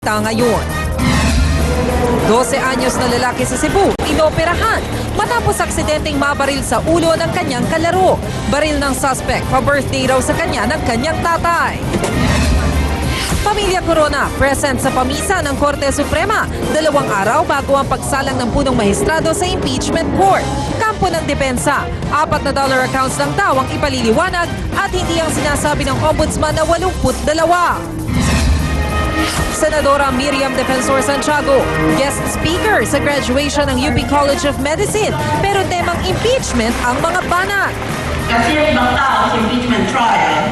Ngayon, 12 anyos na lalaki sa Cebu, inoperahan matapos aksidenteng mabaril sa ulo ng kanyang kalaro. Baril ng suspect, pa-birthday raw sa kanya ng kanyang tatay. Pamilya Corona, present sa pamisa ng Korte Suprema, 2 araw bago ang pagsalang ng punong maestrado sa impeachment court. Kampo ng depensa, $4 accounts lang daw ang ipaliliwanag at hindi ang sinasabi ng ombudsman na 82. Senadora Miriam Defensor Santiago, guest speaker sa graduation ng UP College of Medicine, pero temang impeachment ang mga banat. Kasi yung ibang tao sa impeachment trial,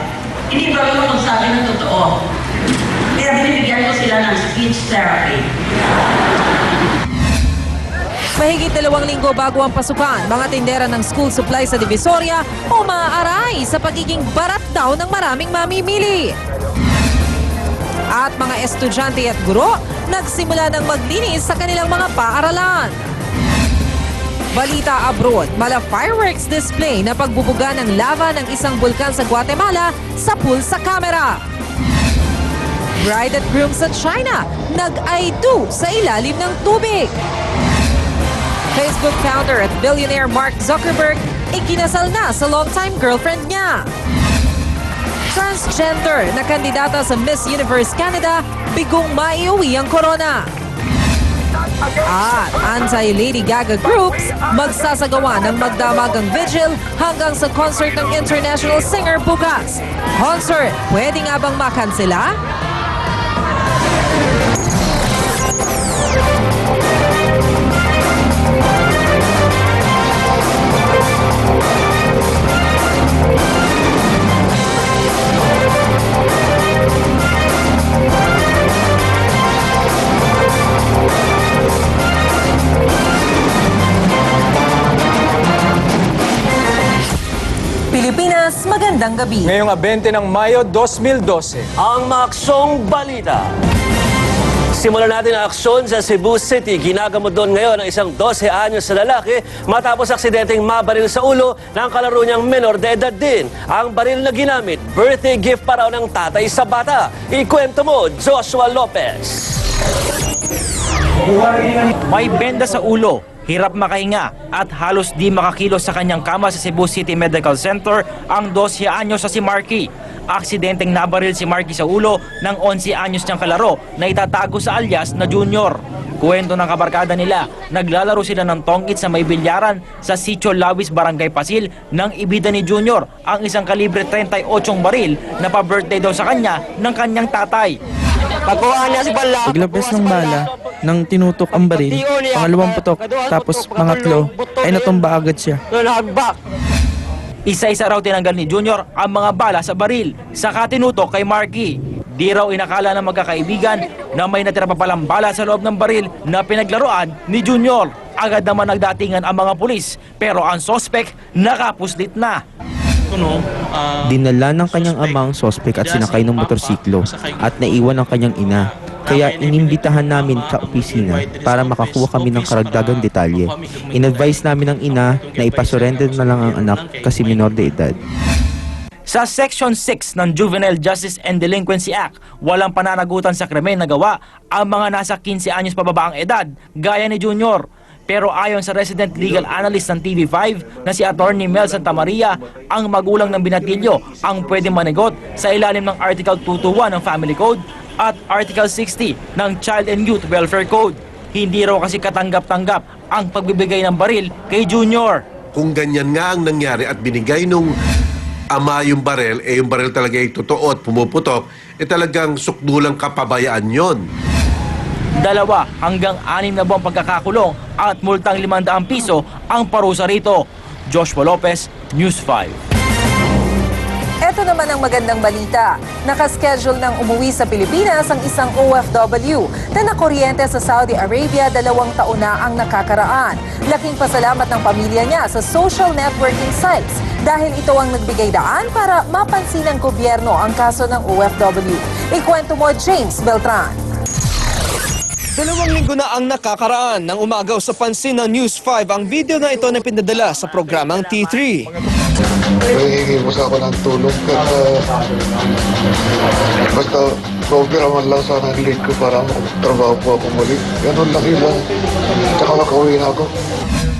hindi ba yung magsabi ng totoo? Kaya binibigyan ko sila ng speech therapy. Mahigit 2 linggo bago ang pasukan, mga tindera ng school supply sa Divisoria umaaray sa pagiging barat daw ng maraming mamimili. At mga estudyante at guro nagsimula ng maglinis sa kanilang mga paaralan. Balita abroad, mala fireworks display na pagbubuga ng lava ng isang bulkan sa Guatemala sa pool sa kamera. Bride at groom sa China nag-I do sa ilalim ng tubig. Facebook founder at billionaire Mark Zuckerberg ikinasal na sa longtime girlfriend niya. Transgender na kandidata sa Miss Universe Canada, bigong maiuwi ang corona. At anti-Lady Gaga groups magsasagawa ng magdamagang vigil hanggang sa concert ng international singer bukas. Concert, pwede nga bang makansela? Pilipinas, magandang gabi. Ngayong 20 ng Mayo 2012. Ang Maksong Balita. Simulan natin ang aksyon sa Cebu City. Ginagamot doon ngayon ang isang 12 anyos na lalaki matapos aksidenteng mabaril sa ulo ng kalaro niyang menor de edad din. Ang baril na ginamit, birthday gift pa raw ng tatay sa bata. Ikwento mo, Joshua Lopez. May benda sa ulo, hirap makahinga at halos di makakilos sa kanyang kama sa Cebu City Medical Center ang 12 anyos sa si Marky. Aksidenteng nabaril si Marky sa ulo ng 11 anyos niyang kalaro na itatago sa alias na Junior. Kuwento ng kabarkada nila, naglalaro sila ng tongkit sa may bilyaran sa Sitio Lawis, Barangay Pasil nang ibida ni Junior ang isang kalibre 38 baril na pa-birthday daw sa kanya ng kanyang tatay. Paglabas ng bala, nang tinutok ang baril, pangalawang putok, tapos pangatlo, ay natumba agad siya. Isa-isa raw tinanggal ni Junior ang mga bala sa baril, saka tinutok kay Marky. Di raw inakala ng magkakaibigan na may natira pa palang bala sa loob ng baril na pinaglaruan ni Junior. Agad naman nagdatingan ang mga pulis, pero ang sospek nakapuslit na. Dinala ng kanyang ama ang sospek at sinakay ng motorsiklo at naiwan ang kanyang ina. Kaya inimbitahan namin sa opisina para makakuha kami ng karagdagang detalye. In-advise namin ang ina na ipasurrender na lang ang anak kasi minor de edad. Sa Section 6 ng Juvenile Justice and Delinquency Act, walang pananagutan sa krimen na gawa ang mga nasa 15 anyos pababa ang edad, gaya ni Junior. Pero ayon sa resident legal analyst ng TV5 na si Attorney Mel Santamaria, ang magulang ng binatilyo ang pwedeng manegot sa ilalim ng Article 221 ng Family Code at Article 60 ng Child and Youth Welfare Code. Hindi raw kasi katanggap-tanggap ang pagbibigay ng baril kay Junior. Kung ganyan nga ang nangyari at binigay nung ama yung baril, yung baril talaga ay totoo at pumuputok, talagang sukdulang kapabayaan yon. 2 hanggang 6 na buwang pagkakakulong at multang 500 piso ang parusa rito. Joshua Lopez, News 5. Ito naman ang magandang balita. Nakaschedule ng umuwi sa Pilipinas ang isang OFW na nakuryente sa Saudi Arabia 2 taon na ang nakakaraan. Laking pasalamat ng pamilya niya sa social networking sites dahil ito ang nagbigay daan para mapansin ng gobyerno ang kaso ng OFW. Ikwento mo, James Beltran. 2 linggo na ang nakakaraan nang umagaw sa pansin ng News 5 ang video na ito na pinadala sa programang T3. Hihingi mo sa ako ng tulong kasi basta Sobra man lang sana ang late ko para trabaho po ako muli. Ganun laki lang. Tsaka makauwi na ako.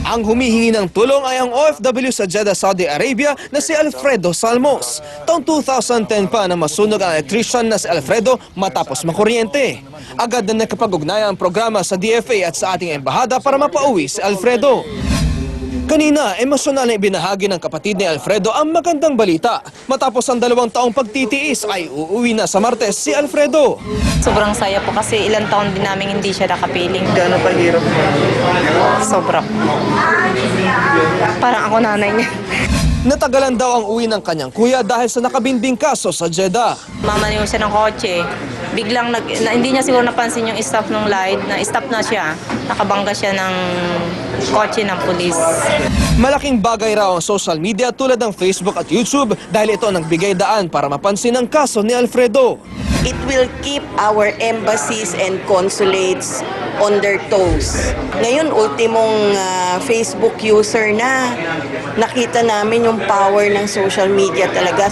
Ang humihingi ng tulong ay ang OFW sa Jeddah, Saudi Arabia na si Alfredo Salmos. Taong 2010 pa na masunog ang electrician na si Alfredo matapos makuryente. Agad na nakapag-ugnayan ang programa sa DFA at sa ating embahada para mapauwi si Alfredo. Kanina, emosyonal na ibinahagi ng kapatid ni Alfredo ang magandang balita. Matapos ang 2 taong pagtitiis ay uuwi na sa Martes si Alfredo. Sobrang saya po kasi ilang taon din namin hindi siya nakapiling. Gano'n pahirap? Sobra. Parang ako nanay niya. Natagalan daw ang uwi ng kanyang kuya dahil sa nakabinding kaso sa Jeddah. Mamaniw siya ng kotse. Biglang hindi niya siguro napansin yung staff ng light na stop na siya. Nakabangga siya ng kotse ng pulis. Malaking bagay raw ang social media tulad ng Facebook at YouTube dahil ito ang nagbigay daan para mapansin ang kaso ni Alfredo. It will keep our embassies and consulates on their toes. Ngayon, ultimong Facebook user na. Nakita namin yung power ng social media talaga.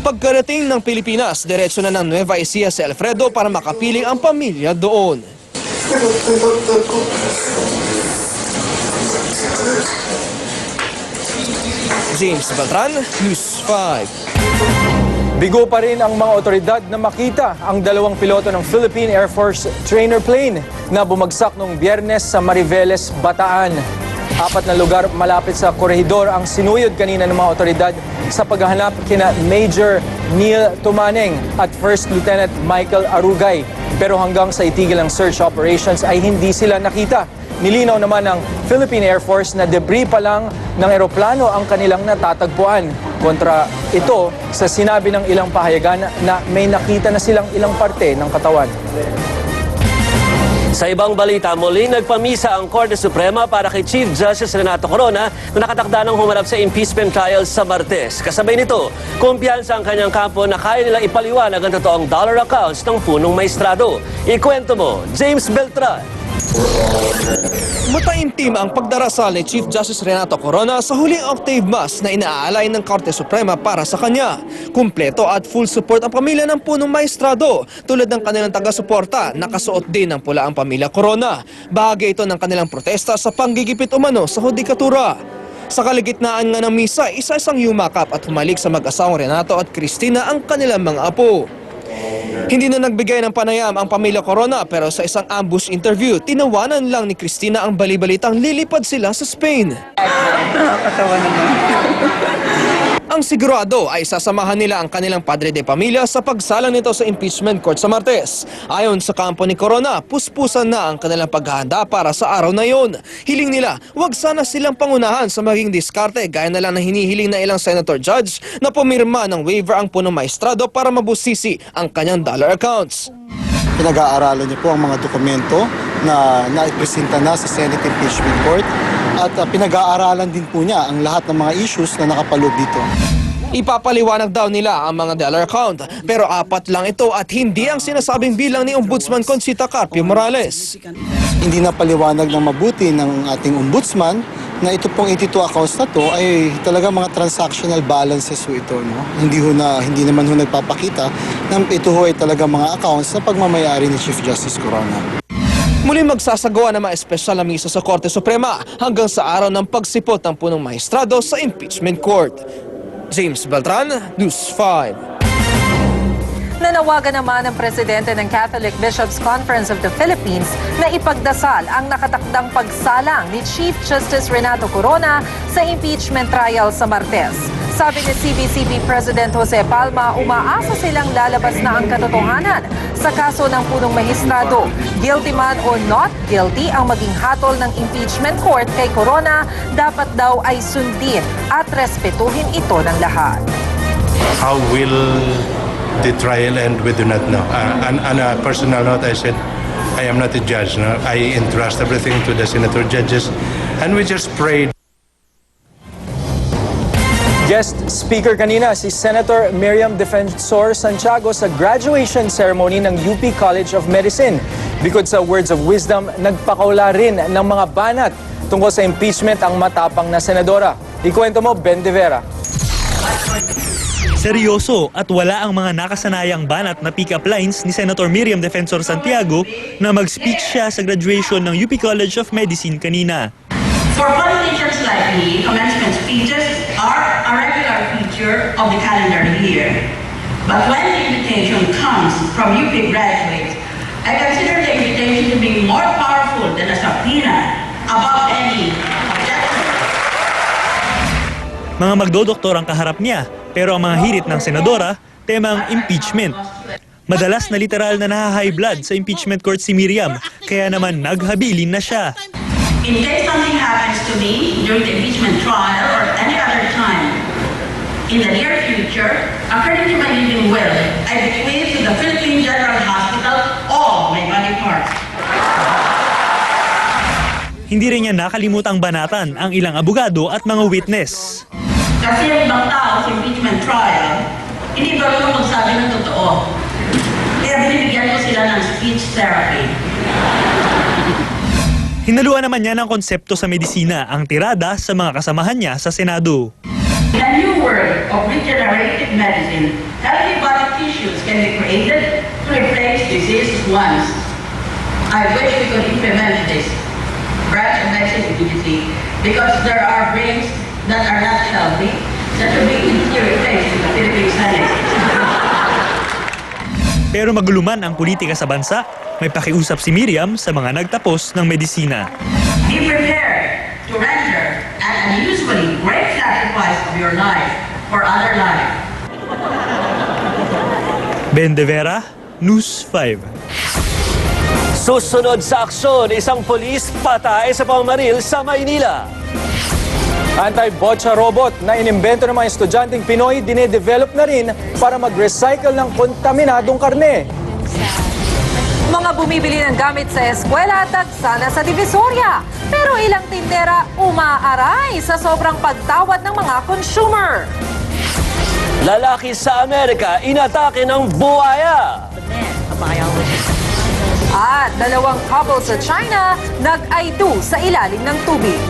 Pagkarating ng Pilipinas, diretso na ng Nueva Ecija si Alfredo para makapiling ang pamilya doon. James Beltran, News 5. Bigo pa rin ang mga otoridad na makita ang 2 piloto ng Philippine Air Force trainer plane na bumagsak noong Biyernes sa Mariveles, Bataan. 4 na lugar malapit sa korehidor ang sinuyod kanina ng mga otoridad sa paghahanap kina Major Neil Tumaneng at First Lieutenant Michael Arugay. Pero hanggang sa itigil ang search operations ay hindi sila nakita. Nilinaw naman ng Philippine Air Force na debris pa lang ng eroplano ang kanilang natatagpuan. Kontra ito sa sinabi ng ilang pahayagan na may nakita na silang ilang parte ng katawan. Sa ibang balita, muli nagpamisa ang Korte Suprema para kay Chief Justice Renato Corona na nakatakda ng humarap sa impeachment trial sa Martes. Kasabay nito, kumpiyansa ang kanyang kampo na kaya nila ipaliwanag ang totoong dollar accounts ng punong maestrado. Ikwento mo, James Beltran. Mataimtim ang pagdarasal ni Chief Justice Renato Corona sa huling octave mass na inaalay ng Korte Suprema para sa kanya. Kumpleto at full support ang pamilya ng punong maestrado. Tulad ng kanilang taga-suporta, nakasuot din ng pula ang pamilya Corona. Bahagi ito ng kanilang protesta sa panggigipit umano sa hudikatura. Sa kaligitnaan nga ng misa, isa-isang yumakap at humalik sa mag-asawang Renato at Cristina ang kanilang mga apo. Hindi na nagbigay ng panayam ang pamilya Corona pero sa isang ambush interview, tinawanan lang ni Cristina ang balibalitang lilipad sila sa Spain. Nakakatawa naman. Ang sigurado ay sasamahan nila ang kanilang padre de pamilya sa pagsalang nito sa impeachment court sa Martes. Ayon sa kampo ni Corona, puspusan na ang kanilang paghahanda para sa araw na yon. Hiling nila, wag sana silang pangunahan sa maging diskarte gaya na lang na hinihiling na ilang senator judge na pumirma ng waiver ang punong maestrado para mabusisi ang kanyang dollar accounts. Pinag-aaralan niyo po ang mga dokumento na naipresenta na sa Senate Impeachment Court at pinag-aaralan din po niya ang lahat ng mga issues na nakapaloob dito. Ipapaliwanag daw nila ang mga dollar account pero 4 lang ito at hindi ang sinasabing bilang ni Ombudsman Conchita Carpio Morales. Hindi na paliwanag ng mabuti ng ating ombudsman na ito pong 82 accounts na to ay talaga mga transactional balances ho ito. No? Hindi naman ho nagpapakita na ito ho ay talaga mga accounts na pagmamayari ni Chief Justice Corona. Muli magsasagawa ng mga espesyal na misa sa Korte Suprema hanggang sa araw ng pagsipot ng punong maestrado sa impeachment court. James Beltran, News 5. Nanawagan naman ang presidente ng Catholic Bishops Conference of the Philippines na ipagdasal ang nakatakdang pagsalang ni Chief Justice Renato Corona sa impeachment trial sa Martes. Sabi ni CBCP President Jose Palma, umaasa silang lalabas na ang katotohanan sa kaso ng punong maestrado. Guilty man or not guilty ang maging hatol ng impeachment court kay Corona, dapat daw ay sundin at respetuhin ito ng lahat. How will the trial end? We do not know. On a personal note, I said, I am not a judge. No? I entrust everything to the senator judges, and we just prayed. Guest speaker kanina si Senator Miriam Defensor Santiago sa graduation ceremony ng UP College of Medicine. Bukod sa words of wisdom, nagpakaula rin ng mga banat tungkol sa impeachment ang matapang na senadora. Ikwento mo, Ben De Vera. Seryoso at wala ang mga nakasanayang banat na pick-up lines ni Senator Miriam Defensor Santiago na mag-speech siya sa graduation ng UP College of Medicine kanina. For politicians like me, commencement speeches are a regular feature of the calendar year. But when the invitation comes from UP graduates, I consider the invitation to be more powerful than a subpoena about any objection. Mga magdodoktor ang kaharap niya, pero ang mga hirit ng senadora, temang impeachment. Madalas na literal na naha-high blood sa impeachment court si Miriam, kaya naman naghabilin na siya. In case something happens to me during the impeachment trial or any other time in the near future, according to my living will, I bequeath to the Philippine General Hospital all my body parts. Hindi rin niya nakalimutang banatan ang ilang abogado at mga witness. Kasi yung ibang tao sa impeachment trial, hindi marunong magsabi ng totoo. Kaya binibigyan ko sila ng speech therapy. Hinaluan naman niya ng konsepto sa medisina ang tirada sa mga kasamahan niya sa Senado. In a new world of regenerative medicine, healthy body tissues can be created to replace diseased ones. I wish we could implement this branch of medicine in DBC because there are brains that are not healthy that will be easily replaced in the Philippine Senate. Pero maguluman ang politika sa bansa, may pakiusap si Miriam sa mga nagtapos ng medisina. Be prepared to render an unusually great sacrifice of your life for other life. Ben De Vera, News 5. Susunod sa aksyon, isang polis patay sa pamamaril sa Maynila. Anti-botcha robot na inimbento ng mga estudyanteng Pinoy dinedevelop na rin para mag-recycle ng kontaminadong karne. Mga bumibili ng gamit sa eskwela at sana sa Divisoria. Pero ilang tindera umaaray sa sobrang pagtawad ng mga consumer. Lalaki sa Amerika, inatake ng buhaya. At dalawang couple sa China nag-I2 sa ilalim ng tubig.